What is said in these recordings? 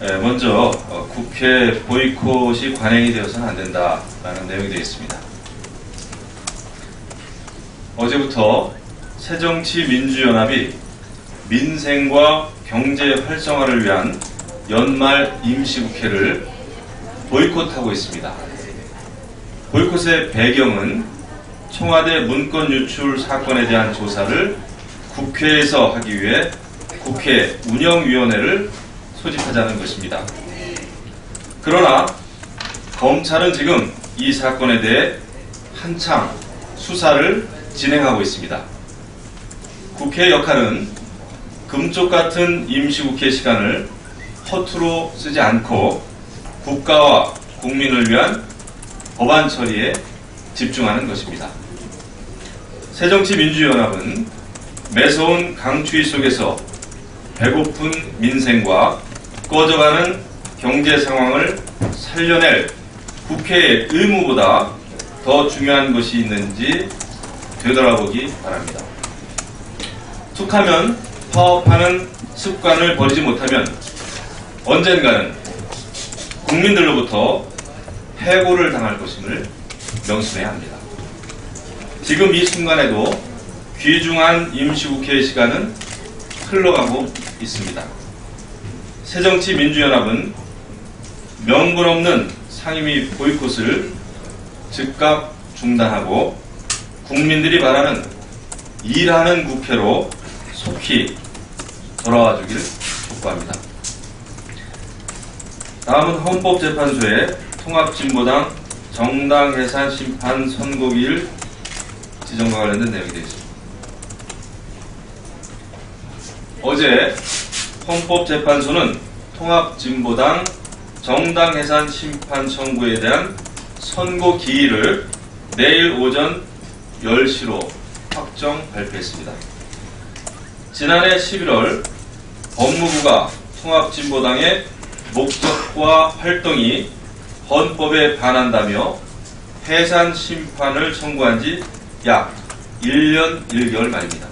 먼저 국회 보이콧이 관행이 되어서는 안 된다라는 내용이 되어 있습니다. 어제부터 새정치민주연합이 민생과 경제 활성화를 위한 연말 임시국회를 보이콧하고 있습니다. 보이콧의 배경은 청와대 문건 유출 사건에 대한 조사를 국회에서 하기 위해 국회 운영위원회를 소집하자는 것입니다. 그러나 검찰은 지금 이 사건에 대해 한창 수사를 진행하고 있습니다. 국회의 역할은 금쪽 같은 임시국회 시간을 허투루 쓰지 않고 국가와 국민을 위한 법안 처리에 집중하는 것입니다. 새정치민주연합은 매서운 강추위 속에서 배고픈 민생과 꺼져가는 경제 상황을 살려낼 국회의 의무보다 더 중요한 것이 있는지 되돌아보기 바랍니다. 툭하면 파업하는 습관을 버리지 못하면 언젠가는 국민들로부터 해고를 당할 것임을 명심해야 합니다. 지금 이 순간에도 귀중한 임시국회의 시간은 흘러가고 있습니다. 새정치민주연합은 명분 없는 상임위 보이콧을 즉각 중단하고 국민들이 바라는 일하는 국회로 속히 돌아와 주기를 촉구합니다. 다음은 헌법재판소의 통합진보당 정당해산 심판 선고기일 지정과 관련된 내용이 되어 있습니다. 어제 헌법재판소는 통합진보당 정당해산 심판 청구에 대한 선고 기일을 내일 오전 10시로 확정 발표했습니다. 지난해 11월 법무부가 통합진보당의 목적과 활동이 헌법에 반한다며 해산 심판을 청구한 지 약 1년 1개월 만입니다.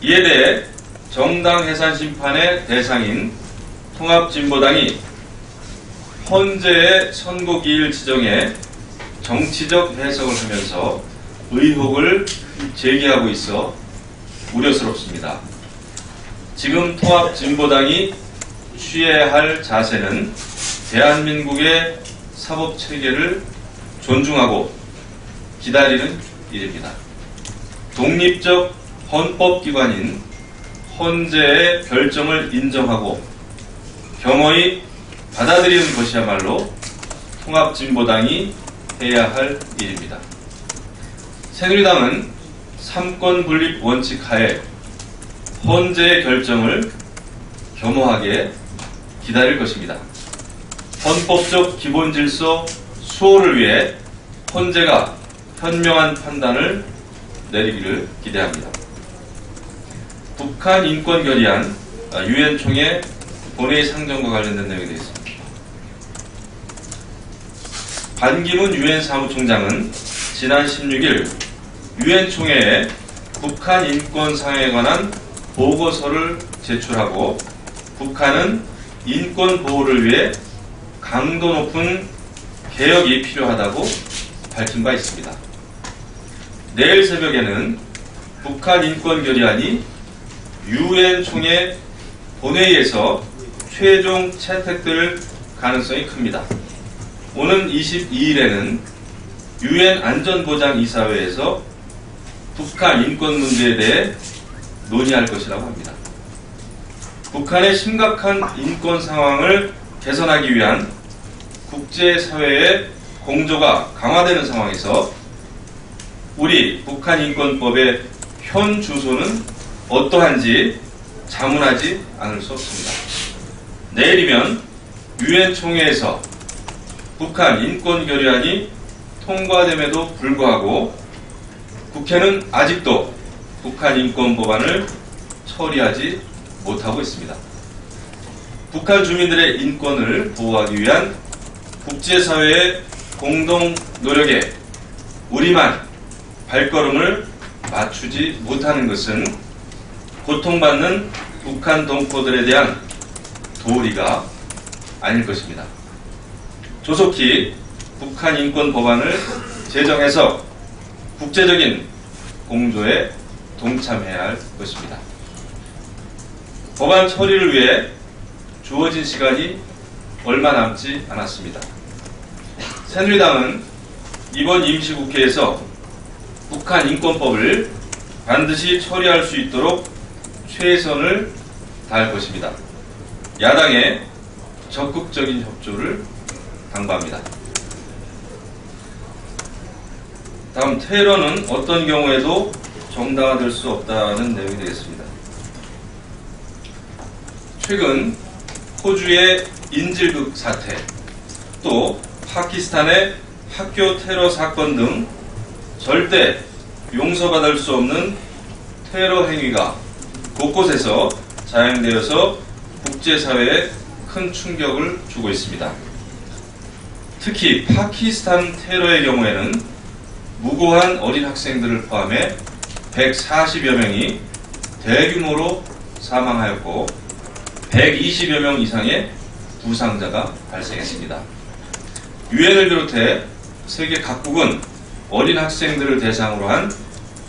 이에 대해 정당 해산 심판의 대상인 통합진보당이 헌재의 선고기일 지정에 정치적 해석을 하면서 의혹을 제기하고 있어 우려스럽습니다. 지금 통합진보당이 취해야 할 자세는 대한민국의 사법체계를 존중하고 기다리는 일입니다. 독립적 헌법기관인 헌재의 결정을 인정하고 겸허히 받아들이는 것이야말로 통합진보당이 해야 할 일입니다. 새누리당은 삼권 분립 원칙 하에 헌재의 결정을 겸허하게 기다릴 것입니다. 헌법적 기본 질서 수호를 위해 헌재가 현명한 판단을 내리기를 기대합니다. 북한 인권 결의안 유엔 총회 본회의 상정과 관련된 내용이 되어 있습니다. 반기문 유엔 사무총장은 지난 16일 유엔 총회에 북한 인권 상황에 관한 보고서를 제출하고 북한은 인권 보호를 위해 강도 높은 개혁이 필요하다고 밝힌 바 있습니다. 내일 새벽에는 북한 인권 결의안이 유엔 총회 본회의에서 최종 채택될 가능성이 큽니다. 오는 22일에는 유엔 안전보장이사회에서 북한 인권 문제에 대해 논의할 것이라고 합니다. 북한의 심각한 인권 상황을 개선하기 위한 국제사회의 공조가 강화되는 상황에서 우리 북한 인권법의 현 주소는 어떠한지 자문하지 않을 수 없습니다. 내일이면 유엔 총회에서 북한 인권 결의안이 통과됨에도 불구하고 국회는 아직도 북한 인권 법안을 처리하지 못하고 있습니다. 북한 주민들의 인권을 보호하기 위한 국제사회의 공동 노력에 우리만 발걸음을 맞추지 못하는 것은 고통받는 북한 동포들에 대한 도리가 아닐 것입니다. 조속히 북한 인권 법안을 제정해서 국제적인 공조에 동참해야 할 것입니다. 법안 처리를 위해 주어진 시간이 얼마 남지 않았습니다. 새누리당은 이번 임시국회에서 북한 인권법을 반드시 처리할 수 있도록 최선을 다할 것입니다. 야당의 적극적인 협조를 당부합니다. 다음, 테러는 어떤 경우에도 정당화될 수 없다는 내용이 되겠습니다. 최근 호주의 인질극 사태, 또 파키스탄의 학교 테러 사건 등 절대 용서받을 수 없는 테러 행위가 곳곳에서 자행되어서 국제사회에 큰 충격을 주고 있습니다. 특히 파키스탄 테러의 경우에는 무고한 어린 학생들을 포함해 140여 명이 대규모로 사망하였고 120여 명 이상의 부상자가 발생했습니다. 유엔을 비롯해 세계 각국은 어린 학생들을 대상으로 한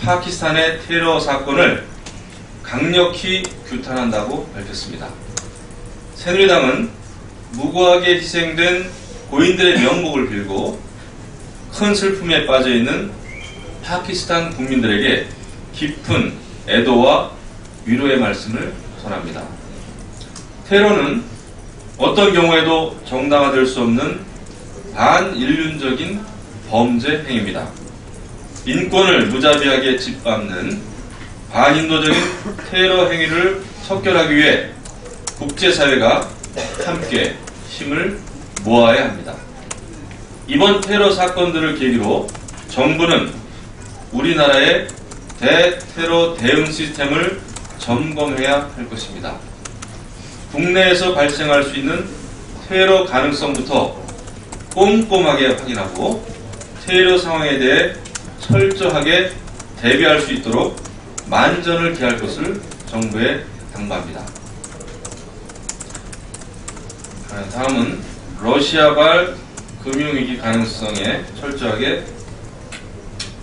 파키스탄의 테러 사건을 강력히 규탄한다고 밝혔습니다. 새누리당은 무고하게 희생된 고인들의 명복을 빌고 큰 슬픔에 빠져있는 파키스탄 국민들에게 깊은 애도와 위로의 말씀을 전합니다. 테러는 어떤 경우에도 정당화될 수 없는 반인륜적인 범죄 행위입니다. 인권을 무자비하게 짓밟는 반인도적인 테러 행위를 척결하기 위해 국제사회가 함께 힘을 모아야 합니다. 이번 테러 사건들을 계기로 정부는 우리나라의 대테러 대응 시스템을 점검해야 할 것입니다. 국내에서 발생할 수 있는 테러 가능성부터 꼼꼼하게 확인하고 테러 상황에 대해 철저하게 대비할 수 있도록 만전을 기할 것을 정부에 당부합니다. 다음은 러시아발 금융위기 가능성에 철저하게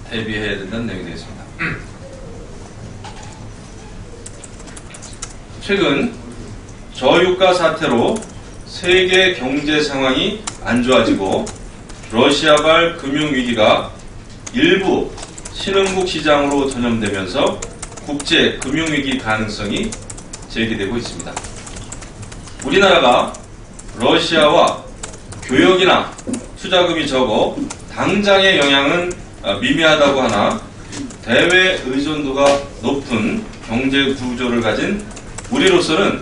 대비해야 된다는 내용이 되겠습니다. 최근 저유가 사태로 세계 경제 상황이 안 좋아지고 러시아발 금융위기가 일부 신흥국 시장으로 전염되면서 국제 금융위기 가능성이 제기되고 있습니다. 우리나라가 러시아와 교역이나 투자금이 적어 당장의 영향은 미미하다고 하나 대외 의존도가 높은 경제 구조를 가진 우리로서는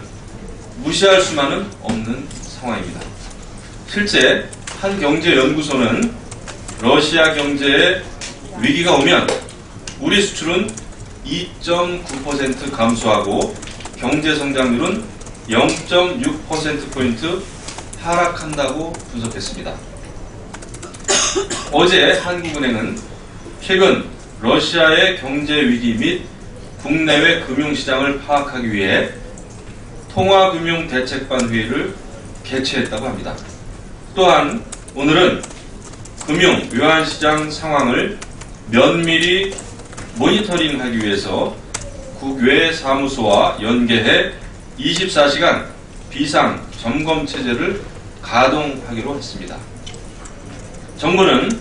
무시할 수만은 없는 상황입니다. 실제 한 경제연구소는 러시아 경제에 위기가 오면 우리 수출은 2.9% 감소하고 경제 성장률은 0.6%포인트 하락한다고 분석했습니다. 어제 한국은행은 최근 러시아의 경제 위기 및 국내외 금융시장을 파악하기 위해 통화금융대책반 회의를 개최했다고 합니다. 또한 오늘은 금융 외환시장 상황을 면밀히 모니터링하기 위해서 국외 사무소와 연계해 24시간 비상 점검 체제를 가동하기로 했습니다. 정부는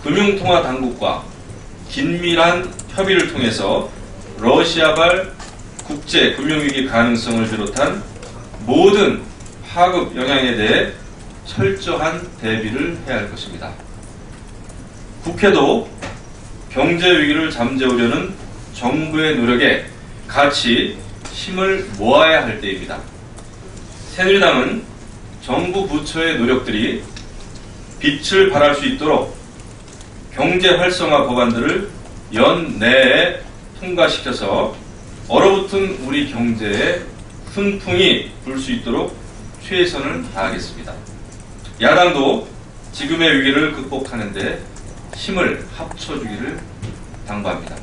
금융통화당국과 긴밀한 협의를 통해서 러시아발 국제 금융위기 가능성을 비롯한 모든 하급 영향에 대해 철저한 대비를 해야 할 것입니다. 국회도 경제위기를 잠재우려는 정부의 노력에 같이 힘을 모아야 할 때입니다. 새누리당은 정부 부처의 노력들이 빛을 발할 수 있도록 경제 활성화 법안들을 연내에 통과시켜서 얼어붙은 우리 경제에 훈풍이 불 수 있도록 최선을 다하겠습니다. 야당도 지금의 위기를 극복하는 데 힘을 합쳐주기를 당부합니다.